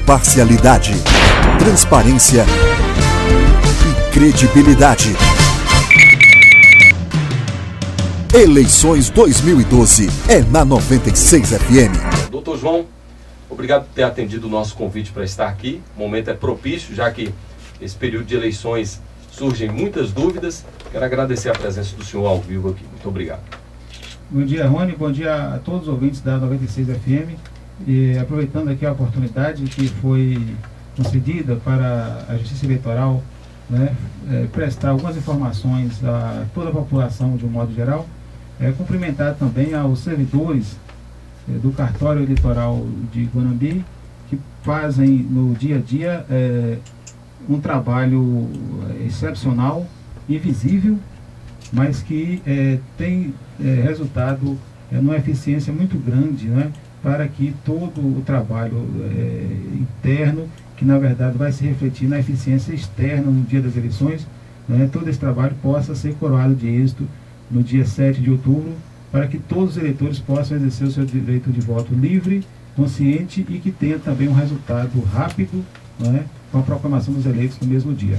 imparcialidade, transparência e credibilidade. Eleições 2012 é na 96 FM. Doutor João, obrigado por ter atendido o nosso convite para estar aqui. O momento é propício, já que esse período de eleições surgem muitas dúvidas. Quero agradecer a presença do senhor ao vivo aqui. Muito obrigado. Bom dia, Rony. Bom dia a todos os ouvintes da 96 FM. E aproveitando aqui a oportunidade que foi concedida para a Justiça Eleitoral, né, prestar algumas informações a toda a população de um modo geral, cumprimentar também aos servidores do cartório eleitoral de Guanambi, que fazem no dia a dia um trabalho excepcional, invisível, mas que tem resultado numa eficiência muito grande, né, para que todo o trabalho interno, que na verdade vai se refletir na eficiência externa no dia das eleições, né, todo esse trabalho possa ser coroado de êxito no dia 7 de outubro, para que todos os eleitores possam exercer o seu direito de voto livre, consciente e que tenha também um resultado rápido, né, com a proclamação dos eleitos no mesmo dia.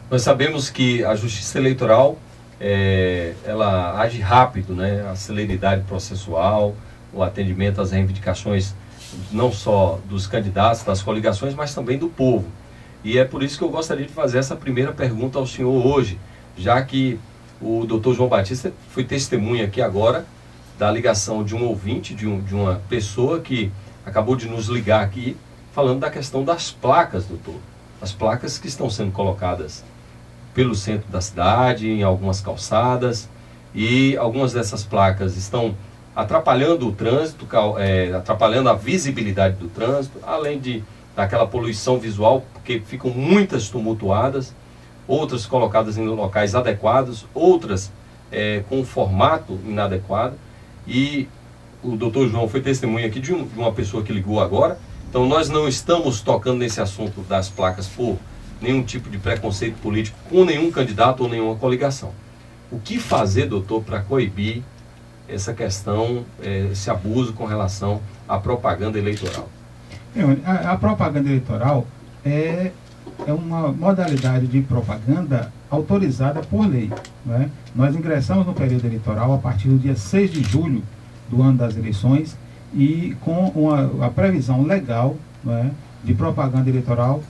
Nós sabemos que a Justiça Eleitoral ela age rápido, né? A celeridade processual, o atendimento às reivindicações não só dos candidatos, das coligações, mas também do povo. E é por isso que eu gostaria de fazer essa primeira pergunta ao senhor hoje, já que o doutor João Batista foi testemunha aqui agora da ligação de um ouvinte, de uma pessoa que acabou de nos ligar aqui, falando da questão das placas, doutor. As placas que estão sendo colocadas pelo centro da cidade, em algumas calçadas, e algumas dessas placas estão atrapalhando o trânsito, atrapalhando a visibilidade do trânsito, além daquela poluição visual, porque ficam muitas tumultuadas, outras colocadas em locais adequados, outras com um formato inadequado. E o doutor João foi testemunha aqui de uma pessoa que ligou agora. Então nós não estamos tocando nesse assunto das placas por nenhum tipo de preconceito político com nenhum candidato ou nenhuma coligação. O que fazer, doutor, para coibir essa questão, esse abuso com relação à propaganda eleitoral? A propaganda eleitoral é uma modalidade de propaganda autorizada por lei, né? Nós ingressamos no período eleitoral a partir do dia 6 de julho do ano das eleições e com a previsão legal, né, de propaganda eleitoral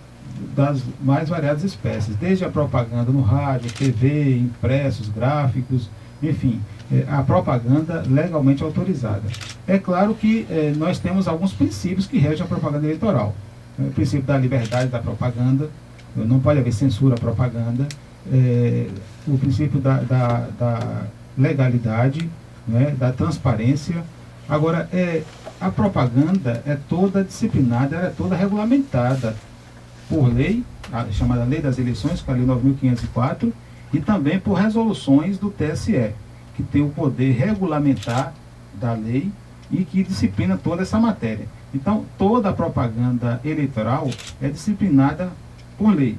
das mais variadas espécies, desde a propaganda no rádio, TV, impressos, gráficos, enfim, a propaganda legalmente autorizada. É claro que nós temos alguns princípios que regem a propaganda eleitoral. O princípio da liberdade da propaganda, não pode haver censura à propaganda, o princípio da legalidade, né, da transparência. Agora, a propaganda é toda disciplinada, ela é toda regulamentada por lei, a chamada Lei das Eleições, que é a Lei 9.504, e também por resoluções do TSE, que tem o poder regulamentar da lei e que disciplina toda essa matéria. Então, toda a propaganda eleitoral é disciplinada por lei.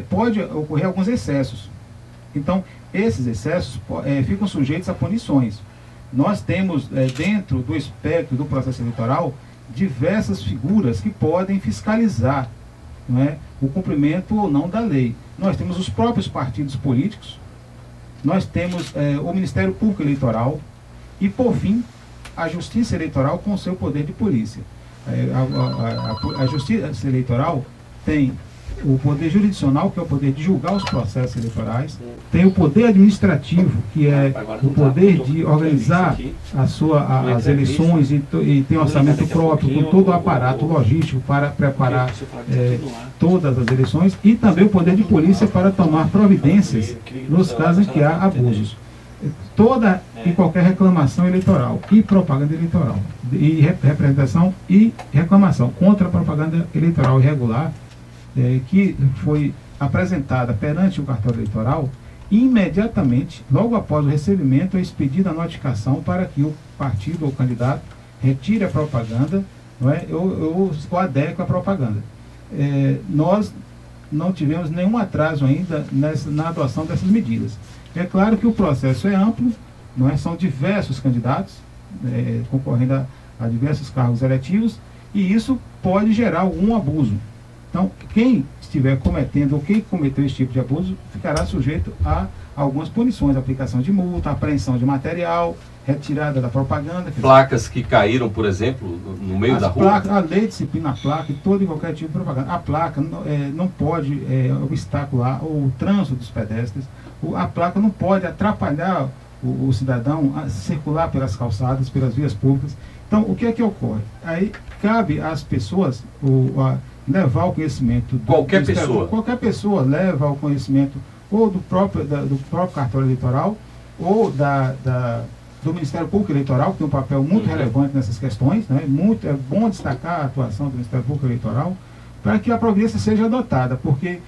Pode ocorrer alguns excessos. Então, esses excessos ficam sujeitos a punições. Nós temos, dentro do espectro do processo eleitoral, diversas figuras que podem fiscalizar, não é, o cumprimento ou não da lei. Nós temos os próprios partidos políticos, nós temos o Ministério Público Eleitoral e, por fim, a Justiça Eleitoral com seu poder de polícia. A Justiça Eleitoral tem o poder jurisdicional, que é o poder de julgar os processos eleitorais, tem o poder administrativo, que é o poder de organizar as eleições e tem um orçamento próprio, com todo o aparato logístico para preparar todas as eleições, e também o poder de polícia para tomar providências nos casos em que há abusos. Toda e qualquer reclamação eleitoral e propaganda eleitoral, e representação e reclamação contra a propaganda eleitoral irregular, que foi apresentada perante o cartório eleitoral, imediatamente, logo após o recebimento, é expedida a notificação para que o partido ou candidato retire a propaganda, não é, ou adeque a propaganda. Nós não tivemos nenhum atraso ainda na adoção dessas medidas. É claro que o processo é amplo, não é? São diversos candidatos concorrendo a diversos cargos eletivos, e isso pode gerar algum abuso. Então, quem estiver cometendo ou quem cometeu esse tipo de abuso ficará sujeito a algumas punições, aplicação de multa, apreensão de material, retirada da propaganda. Placas que caíram, por exemplo, no meio da rua? Placas, a lei disciplina a placa e todo e qualquer tipo de propaganda. A placa não pode obstacular o trânsito dos pedestres, a placa não pode atrapalhar o cidadão a circular pelas calçadas, pelas vias públicas. Então, o que é que ocorre? Aí cabe às pessoas levar o conhecimento... Qualquer pessoa? Qualquer pessoa leva o conhecimento ou do próprio cartório eleitoral ou do Ministério Público Eleitoral, que tem um papel muito relevante nessas questões, né? É bom destacar a atuação do Ministério Público Eleitoral para que a providência seja adotada, porque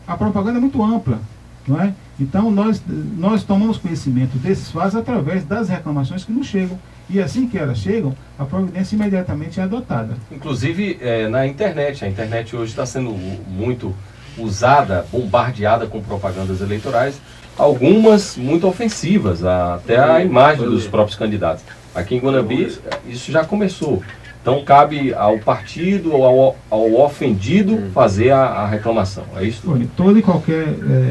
a propaganda é muito ampla, não é? Então, nós tomamos conhecimento desses fatos através das reclamações que nos chegam. E assim que elas chegam, a providência imediatamente é adotada. Inclusive na internet. A internet hoje está sendo muito usada, bombardeada com propagandas eleitorais, algumas muito ofensivas, até a imagem dos próprios candidatos. Aqui em Guanambi, isso já começou. Então, cabe ao partido ou ao ofendido fazer a reclamação. É isso? Toda e qualquer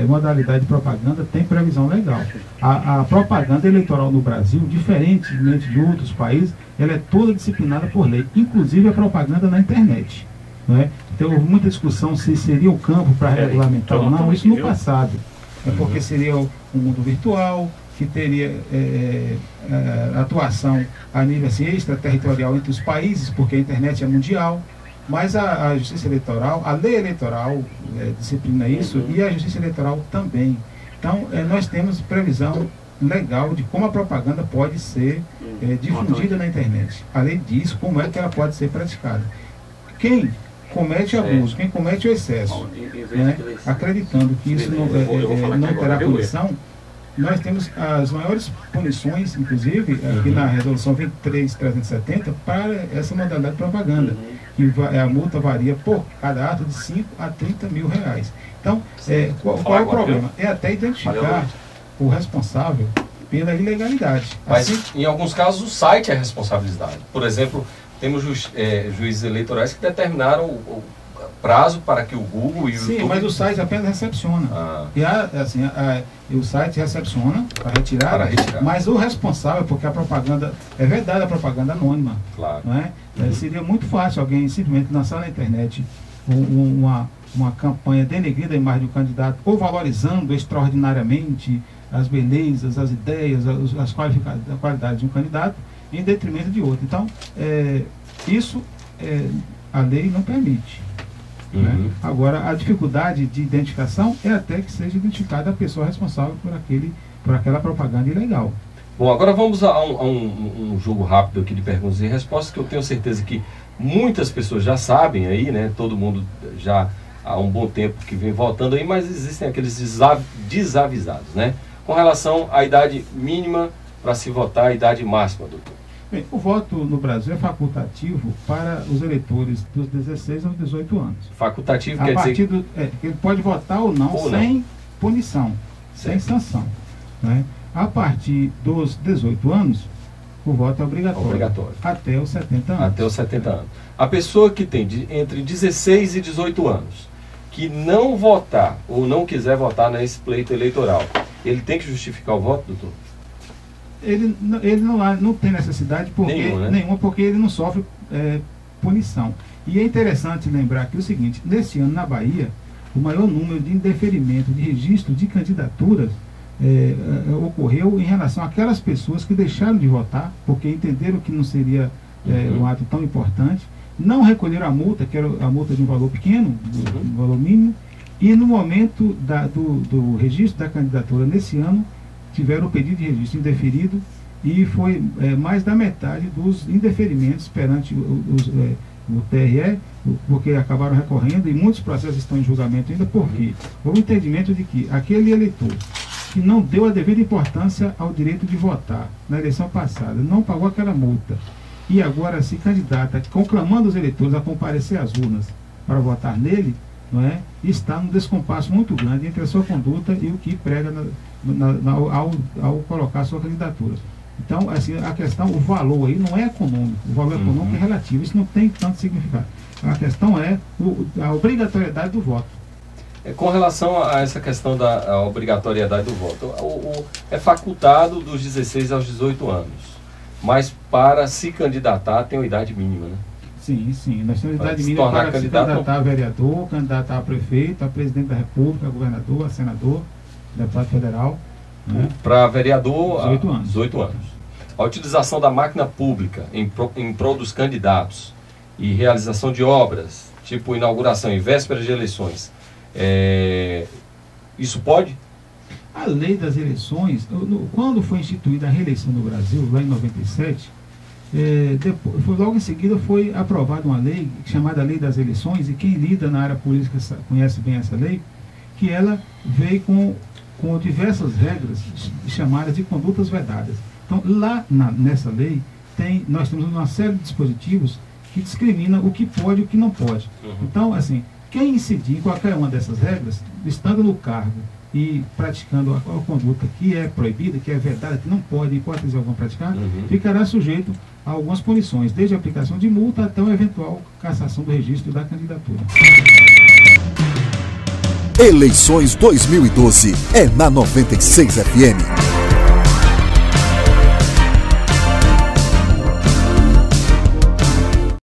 modalidade de propaganda tem previsão legal. A propaganda eleitoral no Brasil, diferentemente de outros países, ela é toda disciplinada por lei, inclusive a propaganda na internet. Não é? Então, houve muita discussão se seria o campo para regulamentar ou não, isso no passado. É porque seria um mundo virtual, que teria atuação a nível assim, extraterritorial entre os países, porque a internet é mundial, mas a Justiça Eleitoral, a lei eleitoral disciplina isso, e a Justiça Eleitoral também. Então, nós temos previsão legal de como a propaganda pode ser difundida na internet. A lei diz como é que ela pode ser praticada. Quem comete abuso, quem comete o excesso, né, acreditando que isso não terá punição, nós temos as maiores punições, inclusive, aqui na resolução 23.370, para essa modalidade de propaganda. Que a multa varia por cada ato de 5 a 30 mil reais. Então, qual é o problema? É até identificar o responsável pela ilegalidade. Mas, em alguns casos, o site é responsabilidade. Por exemplo, temos juízes eleitorais que determinaram o prazo para que o Google e o YouTube... Sim, mas o site apenas recepciona. E o site recepciona para retirar, mas o responsável, porque a propaganda, é verdade, a propaganda anônima. Claro. Não é? Seria muito fácil alguém simplesmente lançar na internet uma campanha denegrindo a imagem do candidato, ou valorizando extraordinariamente as belezas, as ideias, as qualidades de um candidato, em detrimento de outro. Então, isso a lei não permite. Né? Agora, a dificuldade de identificação é até que seja identificada a pessoa responsável por aquela propaganda ilegal. Bom, agora vamos a um jogo rápido aqui de perguntas e respostas, que eu tenho certeza que muitas pessoas já sabem aí, né? Todo mundo já há um bom tempo que vem votando aí, mas existem aqueles desavisados, né? Com relação à idade mínima para se votar, a idade máxima, doutor. Bem, o voto no Brasil é facultativo para os eleitores dos 16 aos 18 anos. Facultativo quer dizer... ele pode votar ou não sem punição, sem sanção. Né? A partir dos 18 anos, o voto é obrigatório. Até os 70 anos. Até os 70 anos. A pessoa que tem entre 16 e 18 anos, que não votar ou não quiser votar nesse pleito eleitoral, ele tem que justificar o voto, doutor? Ele não tem necessidade nenhuma, porque ele não sofre punição. E é interessante lembrar que o seguinte: nesse ano na Bahia, o maior número de indeferimento de registro de candidaturas ocorreu em relação àquelas pessoas que deixaram de votar, porque entenderam que não seria um ato tão importante, não recolheram a multa, que era a multa de um valor pequeno, um valor mínimo, e no momento do registro da candidatura nesse ano, tiveram o pedido de registro indeferido, e foi mais da metade dos indeferimentos perante o TRE, porque acabaram recorrendo, e muitos processos estão em julgamento ainda, porque houve o entendimento de que aquele eleitor que não deu a devida importância ao direito de votar na eleição passada, não pagou aquela multa, e agora se candidata, conclamando os eleitores a comparecer às urnas para votar nele, não é? Está num descompasso muito grande entre a sua conduta e o que prega ao colocar a sua candidatura. Então, assim, a questão, o valor aí não é econômico, o valor econômico é relativo, isso não tem tanto significado. A questão é a obrigatoriedade do voto. Com relação a essa questão da obrigatoriedade do voto, é facultado dos 16 aos 18 anos, mas para se candidatar tem uma idade mínima, né? Sim, sim. Nós temos idade mínima para se candidatar a vereador, candidatar a prefeito, a presidente da República, a governador, a senador, deputado federal. Né? Para vereador, 18 anos. 18 anos. A utilização da máquina pública em prol dos candidatos e realização de obras, tipo inauguração em vésperas de eleições, isso pode? A lei das eleições, quando foi instituída a reeleição no Brasil, lá em 97, logo em seguida foi aprovada uma lei chamada Lei das Eleições, e quem lida na área política conhece bem essa lei, que ela veio com diversas regras chamadas de condutas vedadas. Então, lá nessa lei, nós temos uma série de dispositivos que discrimina o que pode e o que não pode. Então, assim, quem incidir em qualquer uma dessas regras, estando no cargo e praticando a conduta que é proibida, que é vedada, que não pode, em hipótese alguma, praticar, ficará sujeito a algumas punições, desde a aplicação de multa até uma eventual cassação do registro da candidatura. Eleições 2012 é na 96 FM.